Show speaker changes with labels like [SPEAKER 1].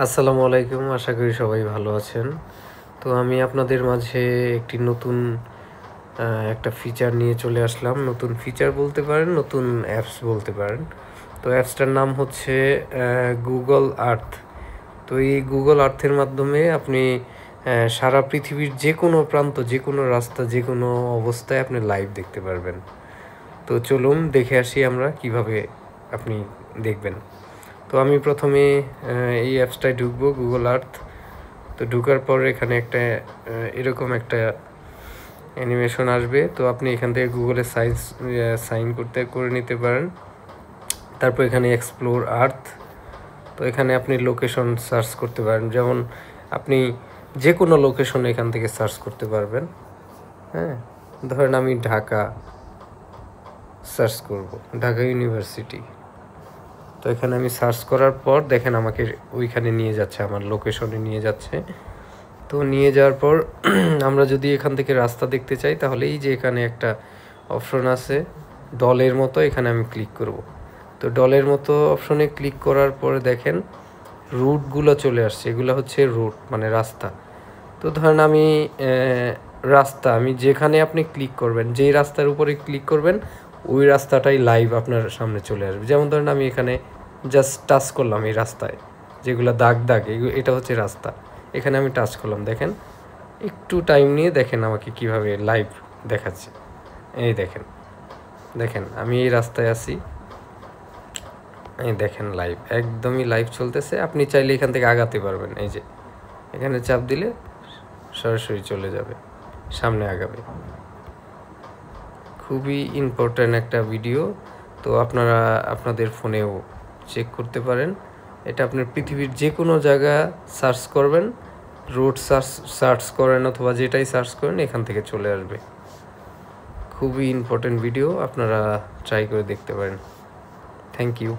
[SPEAKER 1] আসসালামু আলাইকুম, আশা করি সবাই ভালো আছেন। তো আমি আপনাদের মাঝে একটি নতুন একটা ফিচার নিয়ে চলে আসলাম। নতুন ফিচার বলতে পারেন, নতুন অ্যাপস বলতে পারেন। তো অ্যাপসটার নাম হচ্ছে গুগল আর্থ। তো এই গুগল আর্থের মাধ্যমে আপনি সারা পৃথিবীর যে কোনো প্রান্ত, যে কোনো রাস্তা, যে কোনো অবস্থায় আপনি লাইভ দেখতে পারবেন। তো চলুন দেখে আসি আমরা কিভাবে আপনি দেখবেন। তো আমি প্রথমে এই অ্যাপসটায় ঢুকবো, গুগল আর্থ। তো ঢোকার পর এখানে একটা এরকম একটা অ্যানিমেশন আসবে। তো আপনি এখান থেকে গুগলে সাইন করে নিতে পারেন। তারপর এখানে এক্সপ্লোর আর্থ। তো এখানে আপনি লোকেশন সার্চ করতে পারেন, যেমন আপনি যে কোনো লোকেশন এখান থেকে সার্চ করতে পারবেন। হ্যাঁ, ধরেন আমি ঢাকা সার্চ করব, ঢাকা ইউনিভার্সিটি। তো এখানে আমি সার্চ করার পর দেখেন আমাকে ওইখানে নিয়ে যাচ্ছে, আমার লোকেশনে নিয়ে যাচ্ছে। তো নিয়ে যাওয়ার পর আমরা যদি এখান থেকে রাস্তা দেখতে চাই, তাহলে এই যে এখানে একটা অপশন আছে ডলের মতো, এখানে আমি ক্লিক করব। তো ডলের মতো অপশনে ক্লিক করার পরে দেখেন রুটগুলো চলে আসছে। এগুলো হচ্ছে রুট, মানে রাস্তা। তো ধরেন আমি আমি যেখানে আপনি ক্লিক করবেন, যেই রাস্তার উপরে ক্লিক করবেন, ওই রাস্তাটাই লাইভ আপনার সামনে চলে আসবে। যেমন ধরেন আমি এখানে জাস্ট টাচ করলাম এই রাস্তায়, যেগুলো দাগ দাগ, এটা হচ্ছে রাস্তা। এখানে আমি টাচ করলাম, দেখেন একটু টাইম নিয়ে দেখেন আমাকে কিভাবে লাইভ দেখাচ্ছে। এই দেখেন, দেখেন আমি এই রাস্তায় আছি, এই দেখেন লাইভ, একদমই লাইভ চলতেছে। আপনি চাইলে এখান থেকে আগাতে পারবেন। এই যে এখানে চাপ দিলে সরাসরি চলে যাবে, সামনে আগাবে। খুবই ইম্পর্ট্যান্ট একটা ভিডিও। তো আপনারা আপনাদের ফোনেও চেক করতে পারেন। এটা আপনার পৃথিবীর যে কোনো জায়গা সার্চ করবেন, রোড সার্চ করেন অথবা যেটাই সার্চ করেন, এখান থেকে চলে আসবে। খুবই ইম্পর্ট্যান্ট ভিডিও, আপনারা ট্রাই করে দেখতে পারেন। Thank you.